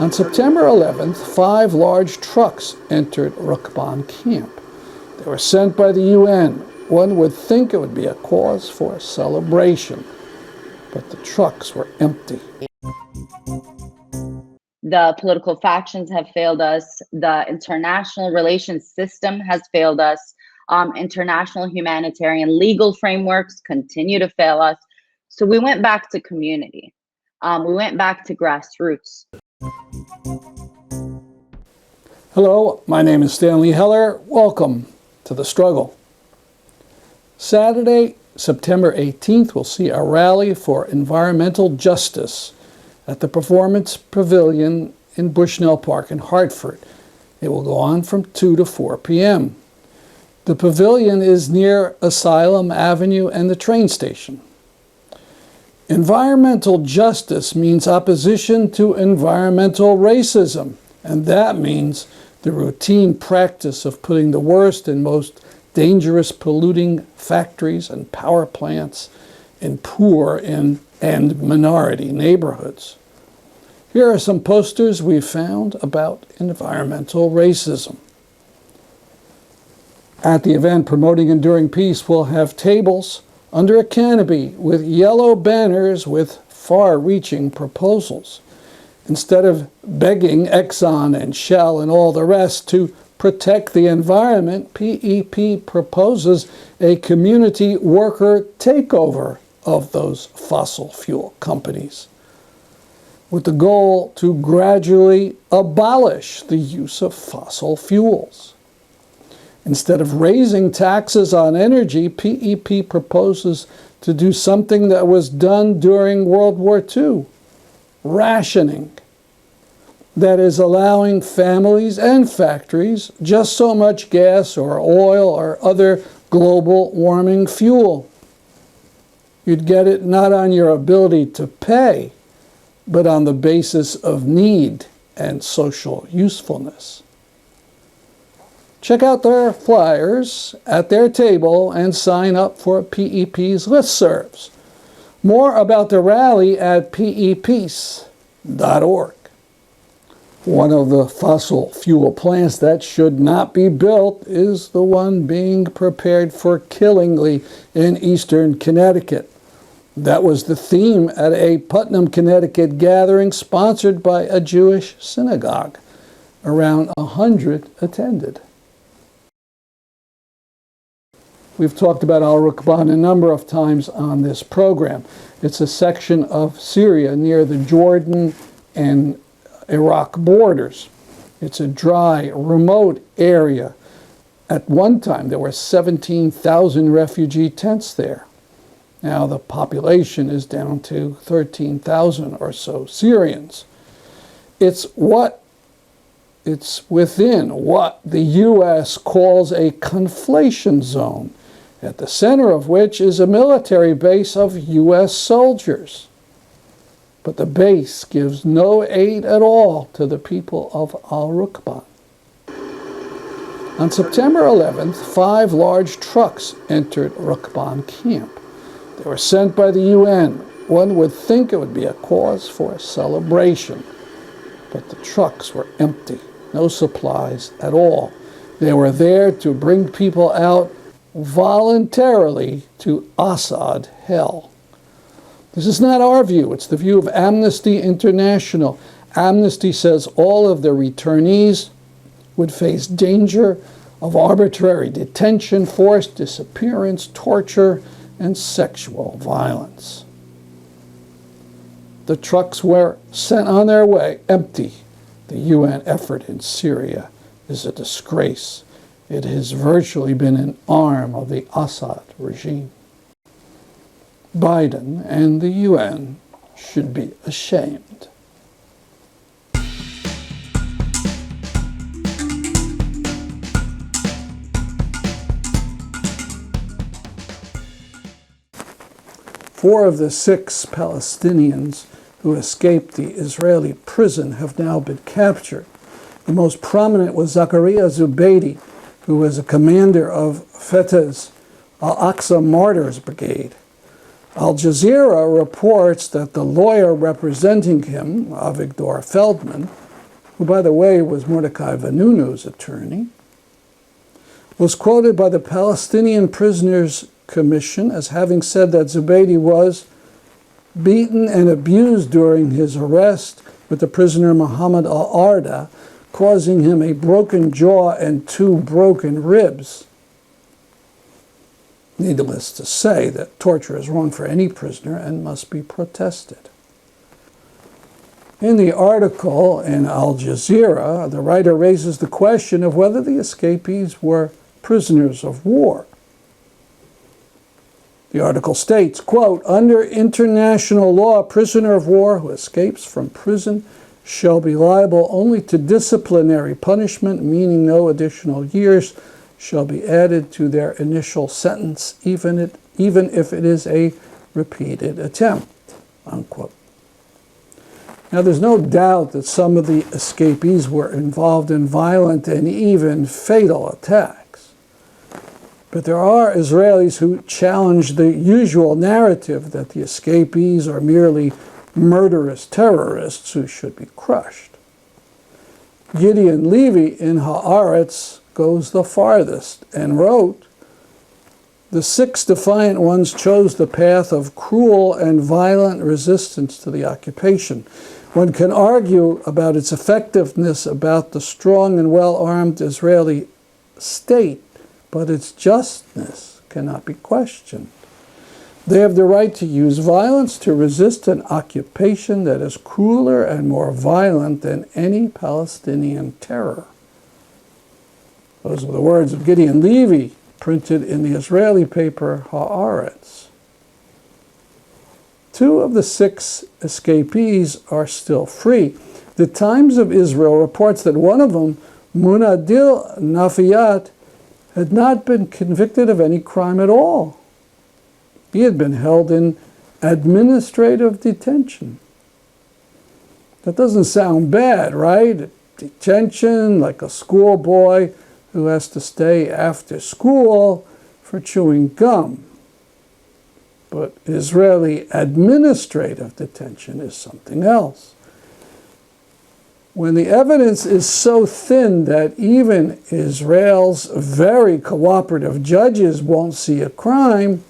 On September 11th, 5 large trucks entered Rukban camp. They were sent by the UN. One would think it would be a cause for celebration, but the trucks were empty. The political factions have failed us. The international relations system has failed us. International humanitarian legal frameworks continue to fail us. So we went back to community. We went back to grassroots. Hello, my name is Stanley Heller. Welcome to The Struggle. Saturday, September 18th, we'll see a rally for environmental justice at the Performance Pavilion in Bushnell Park in Hartford. It will go on from 2 to 4 p.m. The pavilion is near Asylum Avenue and the train station. Environmental justice means opposition to environmental racism, and that means the routine practice of putting the worst and most dangerous polluting factories and power plants in poor and minority neighborhoods. Here are some posters we found about environmental racism. At the event Promoting Enduring Peace, we'll have tables under a canopy with yellow banners with far-reaching proposals. Instead of begging Exxon and Shell and all the rest to protect the environment, PEP proposes a community worker takeover of those fossil fuel companies, with the goal to gradually abolish the use of fossil fuels. Instead of raising taxes on energy, PEP proposes to do something that was done during World War II, rationing. That is, allowing families and factories just so much gas or oil or other global warming fuel. You'd get it not on your ability to pay, but on the basis of need and social usefulness. Check out their flyers at their table and sign up for PEP's listservs. More about the rally at pepeace.org. One of the fossil fuel plants that should not be built is the one being prepared for Killingly in eastern Connecticut. That was the theme at a Putnam, Connecticut gathering sponsored by a Jewish synagogue. Around 100 attended. We've talked about AlRaqqan a number of times on this program. It's a section of Syria near the Jordan and Iraq borders. It's a dry, remote area. At one time, there were 17,000 refugee tents there. Now the population is down to 13,000 or so Syrians. It's within what the U.S. calls a conflation zone, at the center of which is a military base of U.S. soldiers. But the base gives no aid at all to the people of AlRaqqan. On September 11th, 5 large trucks entered Rukban camp. They were sent by the UN. One would think it would be a cause for celebration, but the trucks were empty, no supplies at all. They were there to bring people out voluntarily to Assad hell. This is not our view. It's the view of Amnesty International. Amnesty says all of the returnees would face danger of arbitrary detention, forced disappearance, torture, and sexual violence. The trucks were sent on their way empty. The UN effort in Syria is a disgrace. It has virtually been an arm of the Assad regime. Biden and the UN should be ashamed. Four of the 6 Palestinians who escaped the Israeli prison have now been captured. The most prominent was Zakaria Zubeidi, who was a commander of Fatah's Al-Aqsa Martyrs Brigade. Al Jazeera reports that the lawyer representing him, Avigdor Feldman, who, by the way, was Mordecai Vannunu's attorney, was quoted by the Palestinian Prisoners Commission as having said that Zubeidi was beaten and abused during his arrest with the prisoner Muhammad al-Arda, causing him a broken jaw and 2 broken ribs. Needless to say that torture is wrong for any prisoner and must be protested. In the article in Al Jazeera, the writer raises the question of whether the escapees were prisoners of war. The article states, quote, "Under international law, a prisoner of war who escapes from prison shall be liable only to disciplinary punishment, meaning no additional years shall be added to their initial sentence, even if it is a repeated attempt," unquote. Now, there's no doubt that some of the escapees were involved in violent and even fatal attacks. But there are Israelis who challenge the usual narrative that the escapees are merely murderous terrorists who should be crushed. Gideon Levy in Haaretz goes the farthest and wrote, "The 6 defiant ones chose the path of cruel and violent resistance to the occupation. One can argue about its effectiveness about the strong and well-armed Israeli state, but its justness cannot be questioned. They have the right to use violence to resist an occupation that is crueler and more violent than any Palestinian terror." Those are the words of Gideon Levy, printed in the Israeli paper Haaretz. 2 of the 6 escapees are still free. The Times of Israel reports that one of them, Munadil Nafiyat, had not been convicted of any crime at all. He had been held in administrative detention. That doesn't sound bad, right? Detention, like a schoolboy who has to stay after school for chewing gum. But Israeli administrative detention is something else. When the evidence is so thin that even Israel's very cooperative judges won't see a crime,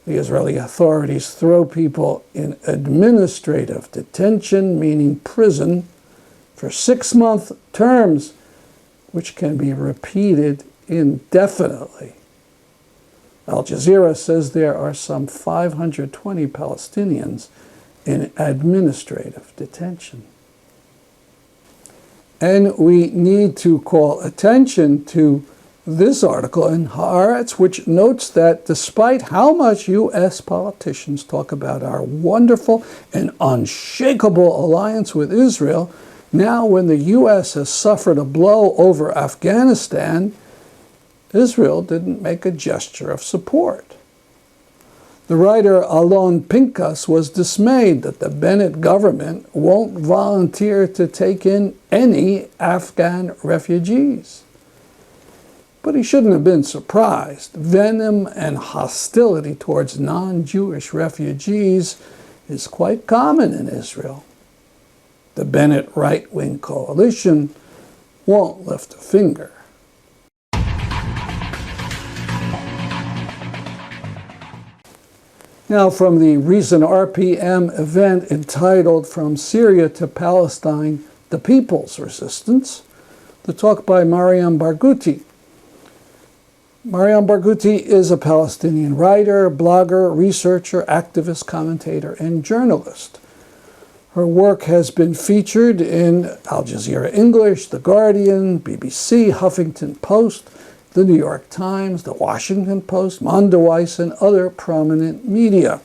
the Israeli authorities throw people in administrative detention, meaning prison, for 6-month terms, which can be repeated indefinitely. Al Jazeera says there are some 520 Palestinians in administrative detention. And we need to call attention to this article in Haaretz, which notes that despite how much U.S. politicians talk about our wonderful and unshakable alliance with Israel, now when the U.S. has suffered a blow over Afghanistan, Israel didn't make a gesture of support. The writer Alon Pinkas was dismayed that the Bennett government won't volunteer to take in any Afghan refugees. But he shouldn't have been surprised. Venom and hostility towards non-Jewish refugees is quite common in Israel. The Bennett right-wing coalition won't lift a finger. Now, from the recent RPM event entitled "From Syria to Palestine, the People's Resistance," the talk by Mariam Barghouti. Mariam Barghouti is a Palestinian writer, blogger, researcher, activist, commentator, and journalist. Her work has been featured in Al Jazeera English, The Guardian, BBC, Huffington Post, The New York Times, The Washington Post, Mondoweiss, and other prominent media.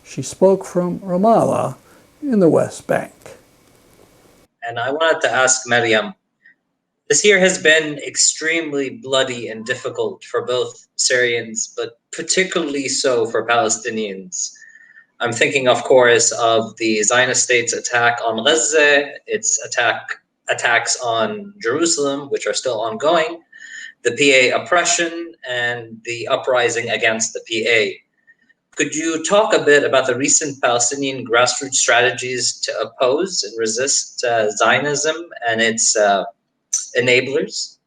She spoke from Ramallah in the West Bank. And I wanted to ask Mariam, this year has been extremely bloody and difficult for both Syrians, but particularly so for Palestinians. I'm thinking, of course, of the Zionist state's attack on Gaza, its attacks on Jerusalem, which are still ongoing, the PA oppression, and the uprising against the PA. Could you talk a bit about the recent Palestinian grassroots strategies to oppose and resist Zionism and its enablers?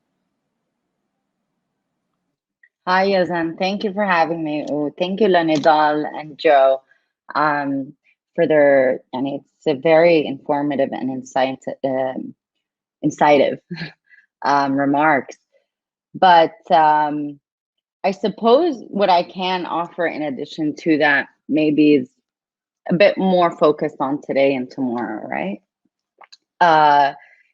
Hi, Yazan. Thank you for having me. Oh, thank you, Lanidal and Joe, for their, and it's a very informative and incisive remarks. But I suppose what I can offer in addition to that maybe is a bit more focused on today and tomorrow, right?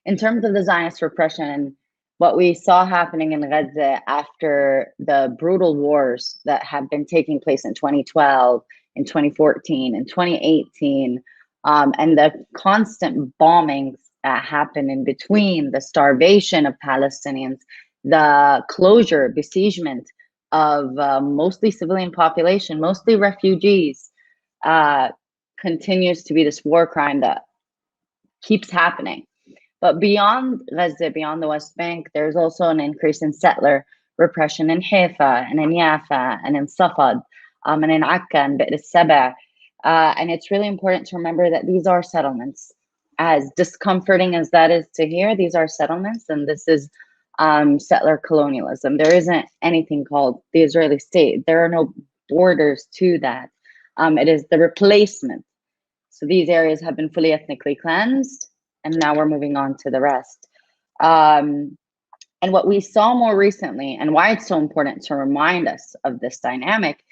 In terms of the Zionist repression, what we saw happening in Gaza after the brutal wars that have been taking place in 2012, in 2014, in 2018, and the constant bombings that happen in between, the starvation of Palestinians, the closure, besiegement of mostly civilian population, mostly refugees, continues to be this war crime that keeps happening. But beyond Gaza, beyond the West Bank, there's also an increase in settler repression in Haifa and in Yafa and in Safad and in Akka and Bi'r al-Saba. And it's really important to remember that these are settlements. As discomforting as that is to hear, these are settlements, and this is settler colonialism. There isn't anything called the Israeli state. There are no borders to that. It is the replacement. So these areas have been fully ethnically cleansed, and now we're moving on to the rest. And what we saw more recently, and why it's so important to remind us of this dynamic,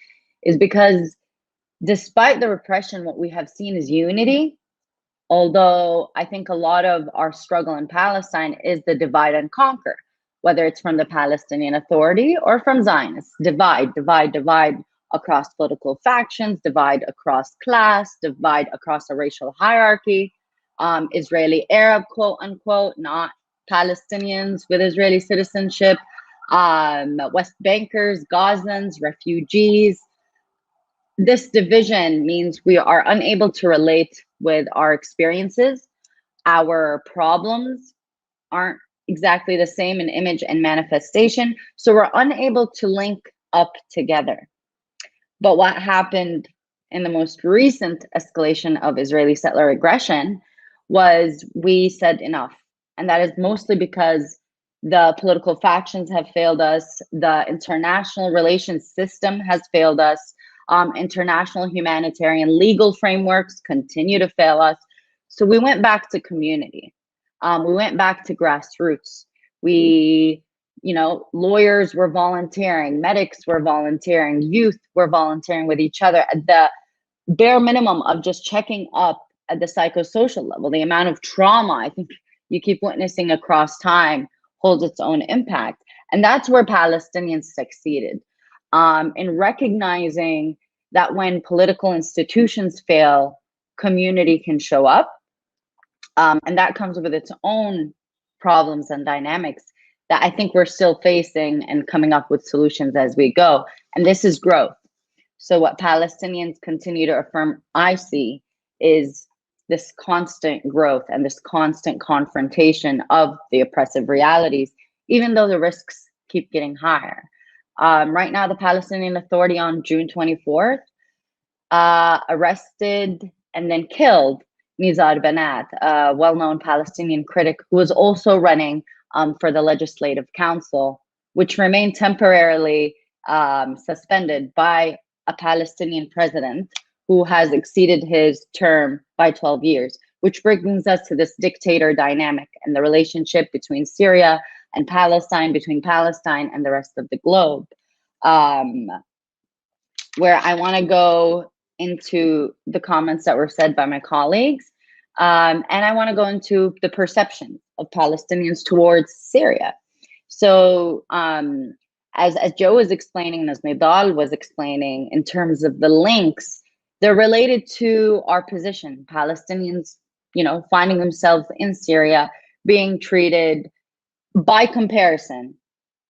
is because despite the repression, what we have seen is unity. Although I think a lot of our struggle in Palestine is the divide and conquer, whether it's from the Palestinian Authority or from Zionists. Divide, divide, divide across political factions, divide across class, divide across a racial hierarchy. Israeli Arab, quote unquote, not Palestinians with Israeli citizenship, West Bankers, Gazans, refugees. This division means we are unable to relate with our experiences. Our problems aren't exactly the same in image and manifestation, so we're unable to link up together. But what happened in the most recent escalation of Israeli settler aggression was we said enough. And that is mostly because the political factions have failed us, the international relations system has failed us, international humanitarian legal frameworks continue to fail us. So we went back to community. We went back to grassroots. We, lawyers were volunteering, medics were volunteering, youth were volunteering with each other at the bare minimum of just checking up at the psychosocial level. The amount of trauma I think you keep witnessing across time holds its own impact. And that's where Palestinians succeeded in recognizing that when political institutions fail, community can show up. And that comes with its own problems and dynamics that I think we're still facing and coming up with solutions as we go. And this is growth. So what Palestinians continue to affirm, I see, is this constant growth and this constant confrontation of the oppressive realities, even though the risks keep getting higher. Right now, the Palestinian Authority on June 24th arrested and then killed Nizar Bennett, a well-known Palestinian critic who was also running for the Legislative Council, which remained temporarily suspended by a Palestinian president who has exceeded his term by 12 years, which brings us to this dictator dynamic and the relationship between Syria and Palestine, between Palestine and the rest of the globe, where I want to go into the comments that were said by my colleagues. And I want to go into the perception of Palestinians towards Syria. So as Joe was explaining, and as Nidal was explaining, in terms of the links, they're related to our position. Palestinians, finding themselves in Syria, being treated, by comparison,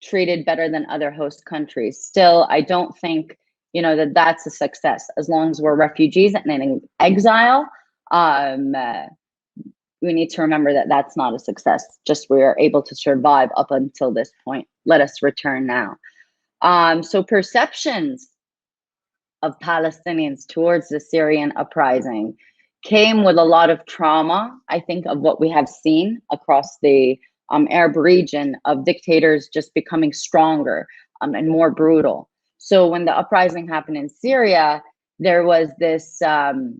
treated better than other host countries. Still, I don't think, that that's a success. As long as we're refugees and in exile, we need to remember that that's not a success. Just we are able to survive up until this point. Let us return now. So perceptions of Palestinians towards the Syrian uprising came with a lot of trauma, I think, of what we have seen across the Arab region, of dictators just becoming stronger and more brutal. So when the uprising happened in Syria, there was this theorization,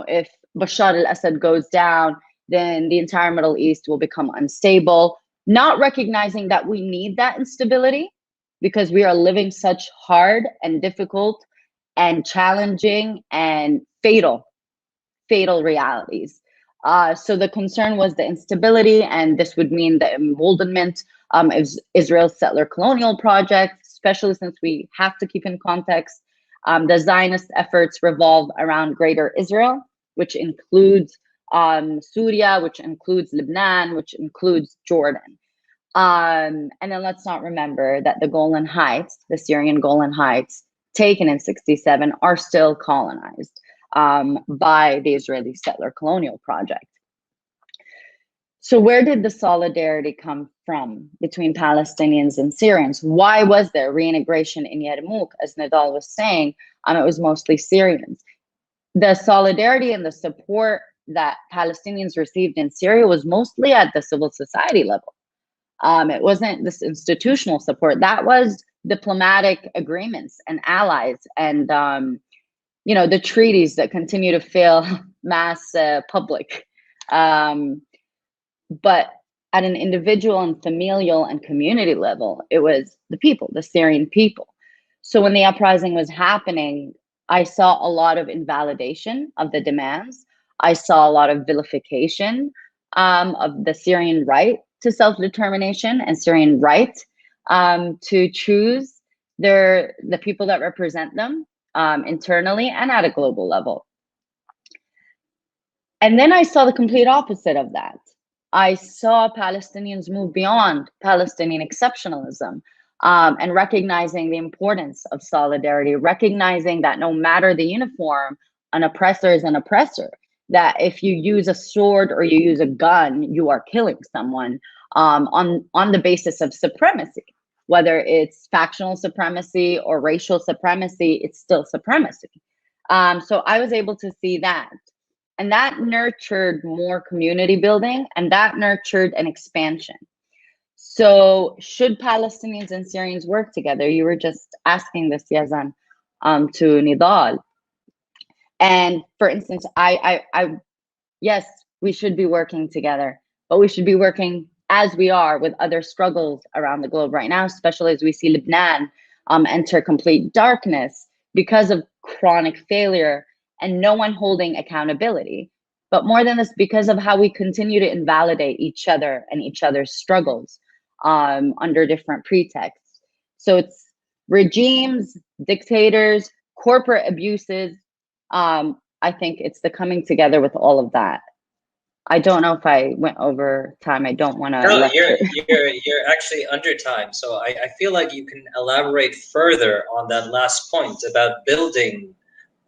if Bashar al-Assad goes down, then the entire Middle East will become unstable, not recognizing that we need that instability because we are living such hard and difficult and challenging and fatal realities. So the concern was the instability, and this would mean the emboldenment of Israel's settler colonial project, especially since we have to keep in context the Zionist efforts revolve around Greater Israel, which includes Syria, which includes Lebanon, which includes Jordan. And then let's not remember that the Golan Heights, the Syrian Golan Heights, taken in 1967, are still colonized by the Israeli settler colonial project. So where did the solidarity come from between Palestinians and Syrians? Why was there reintegration in Yarmouk? As Nidal was saying, it was mostly Syrians. The solidarity and the support that Palestinians received in Syria was mostly at the civil society level. It wasn't this institutional support. That was diplomatic agreements and allies and the treaties that continue to fail mass public. But at an individual and familial and community level, it was the people, the Syrian people. So when the uprising was happening, I saw a lot of invalidation of the demands. I saw a lot of vilification of the Syrian right to self-determination and Syrian right to choose the people that represent them internally and at a global level. And then I saw the complete opposite of that. I saw Palestinians move beyond Palestinian exceptionalism and recognizing the importance of solidarity, recognizing that no matter the uniform, an oppressor is an oppressor, that if you use a sword or you use a gun, you are killing someone on the basis of supremacy. Whether it's factional supremacy or racial supremacy, it's still supremacy. So I was able to see that. And that nurtured more community building, and that nurtured an expansion. So should Palestinians and Syrians work together? You were just asking this, Yazan, to Nidal. And for instance, yes, we should be working together, but we should be working as we are with other struggles around the globe right now, especially as we see Lebanon enter complete darkness because of chronic failure and no one holding accountability. But more than this, because of how we continue to invalidate each other and each other's struggles under different pretexts. So it's regimes, dictators, corporate abuses. I think it's the coming together with all of that. I don't know if I went over time. I don't want to. No, you're actually under time. So I feel like you can elaborate further on that last point about building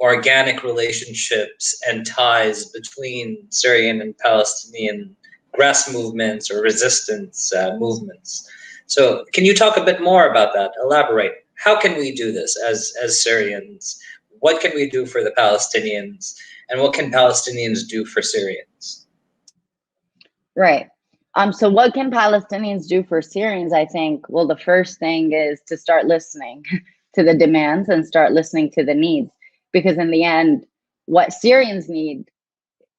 organic relationships and ties between Syrian and Palestinian grass movements or resistance movements. So can you talk a bit more about that? Elaborate. How can we do this as Syrians? What can we do for the Palestinians? And what can Palestinians do for Syrians? Right. So what can Palestinians do for Syrians? I think, well, the first thing is to start listening to the demands and start listening to the needs. Because in the end, what Syrians need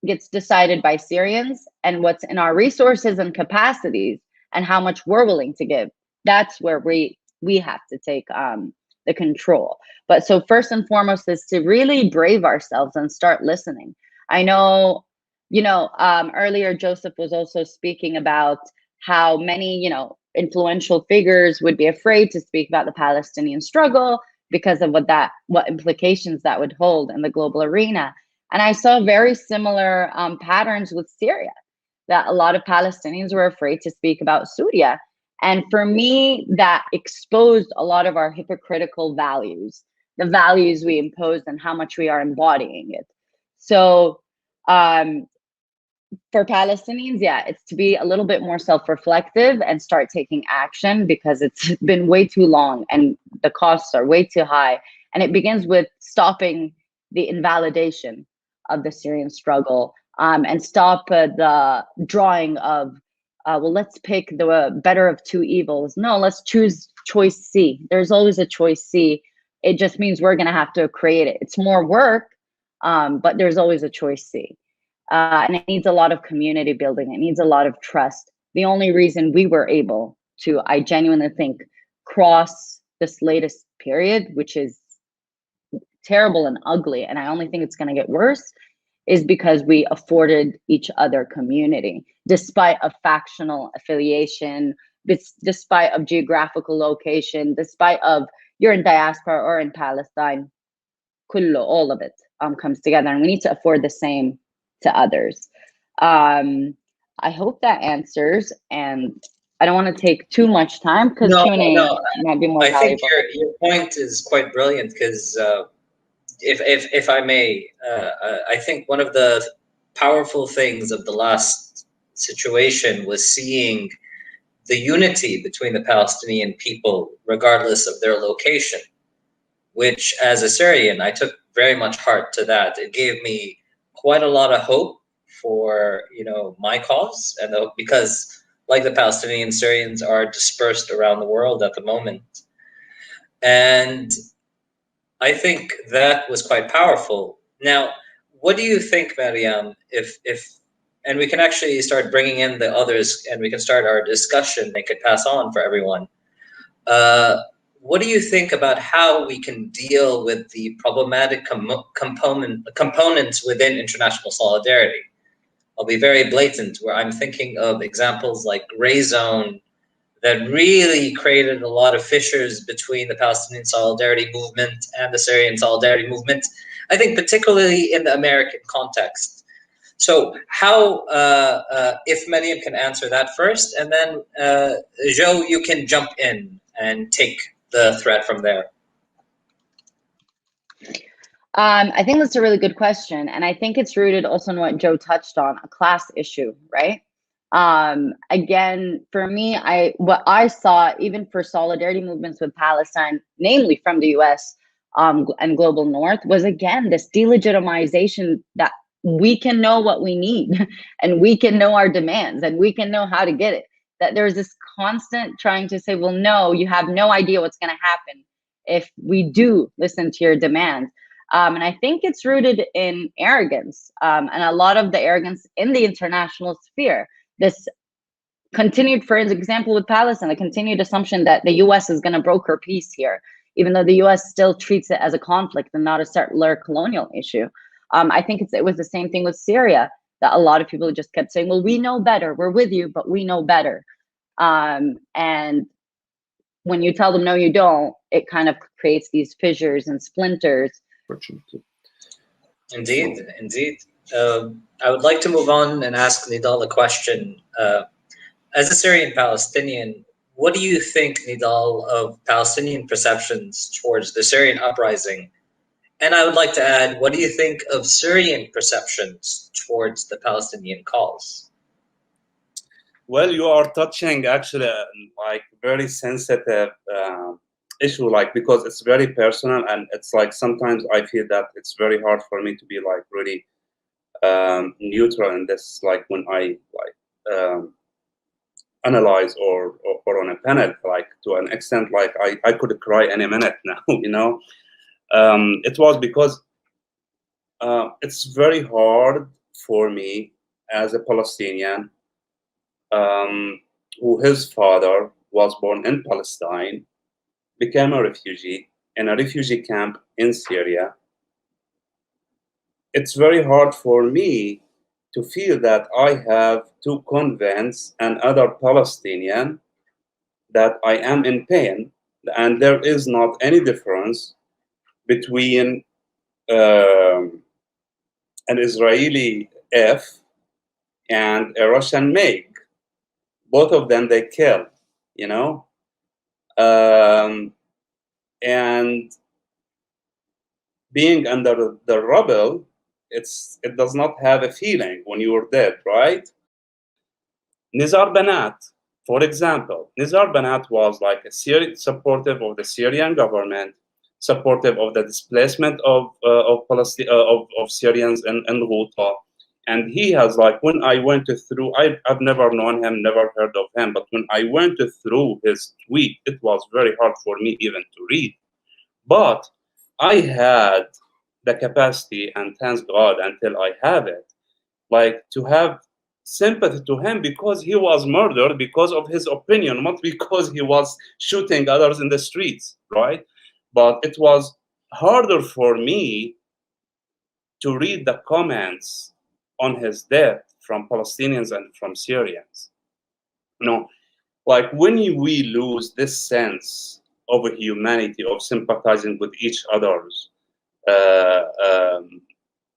gets decided by Syrians, and what's in our resources and capacities and how much we're willing to give, that's where we have to take the control. But so first and foremost is to really brave ourselves and start listening. I know, earlier Joseph was also speaking about how many, influential figures would be afraid to speak about the Palestinian struggle because of what implications that would hold in the global arena. And I saw very similar patterns with Syria, that a lot of Palestinians were afraid to speak about Syria. And for me, that exposed a lot of our hypocritical values, the values we imposed and how much we are embodying it. So for Palestinians, it's to be a little bit more self-reflective and start taking action, because it's been way too long and the costs are way too high. And it begins with stopping the invalidation of the Syrian struggle, and stop the drawing of, well, let's pick the better of two evils. No, let's choose choice C. There's always a choice C. It just means we're going to have to create it. It's more work, but there's always a choice C. And it needs a lot of community building. It needs a lot of trust. The only reason we were able to, I genuinely think, cross this latest period, which is terrible and ugly, and I only think it's going to get worse, is because we afforded each other community, despite of factional affiliation, despite of geographical location, despite of you're in diaspora or in Palestine, kullu, all of it comes together, and we need to afford the same to others. I hope that answers, and I don't want to take too much time because Q&A might be more valuable. I think your point is quite brilliant because if I may, I think one of the powerful things of the last situation was seeing the unity between the Palestinian people, regardless of their location, which as a Syrian, I took very much heart to that. It gave me quite a lot of hope for, my cause, and because like the Palestinian Syrians are dispersed around the world at the moment. And I think that was quite powerful. Now, what do you think, Mariam, if and we can actually start bringing in the others and we can start our discussion, they could pass on for everyone. What do you think about how we can deal with the problematic components within international solidarity? I'll be very blatant, where I'm thinking of examples like Gray Zone that really created a lot of fissures between the Palestinian Solidarity Movement and the Syrian Solidarity Movement, I think particularly in the American context. So how, if Mariam can answer that first, and then Joe, you can jump in and take the thread from there. I think that's a really good question. And I think it's rooted also in what Joe touched on, a class issue, right? Again, for me, what I saw, even for solidarity movements with Palestine, namely from the US and global North, was again, this delegitimization that we can know what we need and we can know our demands and we can know how to get it. That there's this constant trying to say, well, no, you have no idea what's going to happen if we do listen to your demands. And I think it's rooted in arrogance, and a lot of the arrogance in the international sphere. This continued, for example, with Palestine, the continued assumption that the US is going to broker peace here, even though the US still treats it as a conflict and not a settler colonial issue. I think it was the same thing with Syria, that a lot of people just kept saying, well, we know better, we're with you, but we know better. And when you tell them, no, you don't, it kind of creates these fissures and splinters. Indeed, indeed. I would like to move on and ask Nidal a question. As a Syrian Palestinian, what do you think, Nidal, of Palestinian perceptions towards the Syrian uprising? And I would like to add, what do you think of Syrian perceptions towards the Palestinian cause? Well, you are touching actually like very sensitive issue, like, because it's very personal, and it's like sometimes I feel that it's very hard for me to be like really neutral in this, like when I analyze or on a panel, like to an extent, like I could cry any minute now, it was because it's very hard for me as a Palestinian who his father was born in Palestine, became a refugee in a refugee camp in Syria. It's very hard for me to feel that I have to convince another Palestinian that I am in pain, and there is not any difference between an Israeli F and a Russian MiG. Both of them they kill, and being under the rubble, it does not have a feeling when you are dead, right? Nizar Bennett For example, Nizar Bennett was like supportive of the Syrian government, supportive of the displacement of Syrians in Ghouta. And he has, like, when I went through, I've never known him, never heard of him, but when I went through his tweet, it was very hard for me even to read. But I had the capacity, and thanks God until I have it, like, to have sympathy to him because he was murdered because of his opinion, not because he was shooting others in the streets, right? But it was harder for me to read the comments on his death from Palestinians and from Syrians. You know, like, when we lose this sense of humanity, of sympathizing with each other's,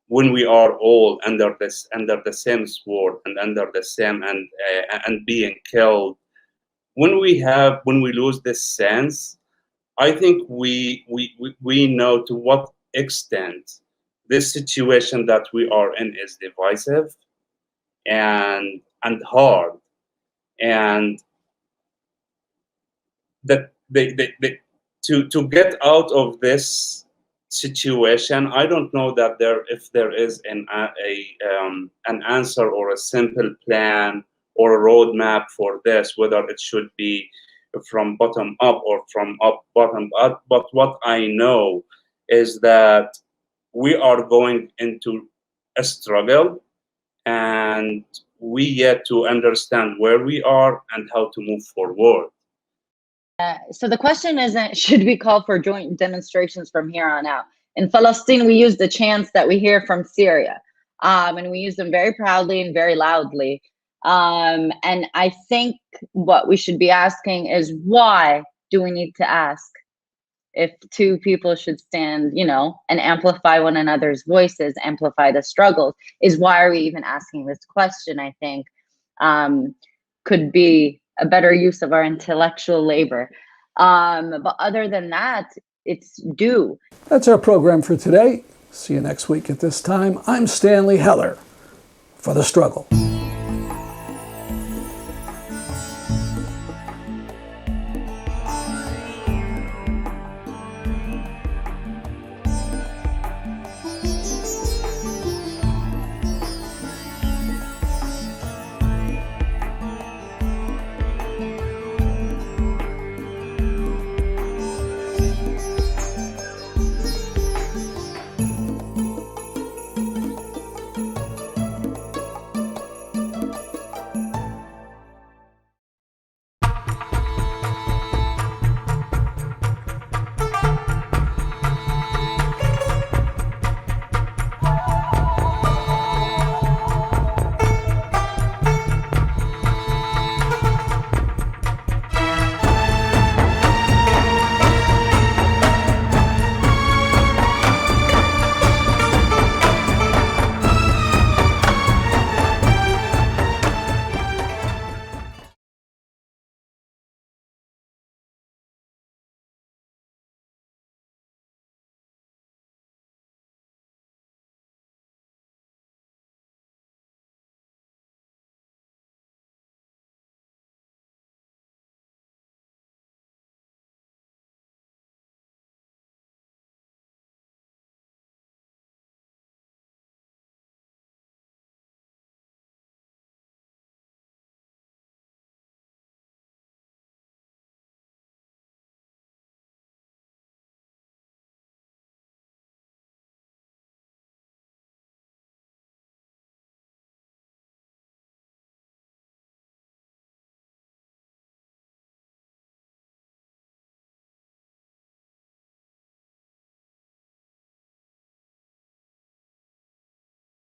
when we are all under the same sword and under the same and being killed, when we lose this sense, I think we know to what extent this situation that we are in is divisive and hard, and that to get out of this situation, I don't know that if there is an answer or a simple plan or a roadmap for this, whether it should be from bottom up or from bottom up. But what I know is that we are going into a struggle, and we yet to understand where we are and how to move forward. So the question isn't, should we call for joint demonstrations from here on out? In Palestine, we use the chants that we hear from Syria, and we use them very proudly and very loudly. And I think what we should be asking is, why do we need to ask? If two people should stand, and amplify one another's voices, amplify the struggles, is why are we even asking this question, I think, could be a better use of our intellectual labor. But other than that, it's due. That's our program for today. See you next week at this time. I'm Stanley Heller for The Struggle.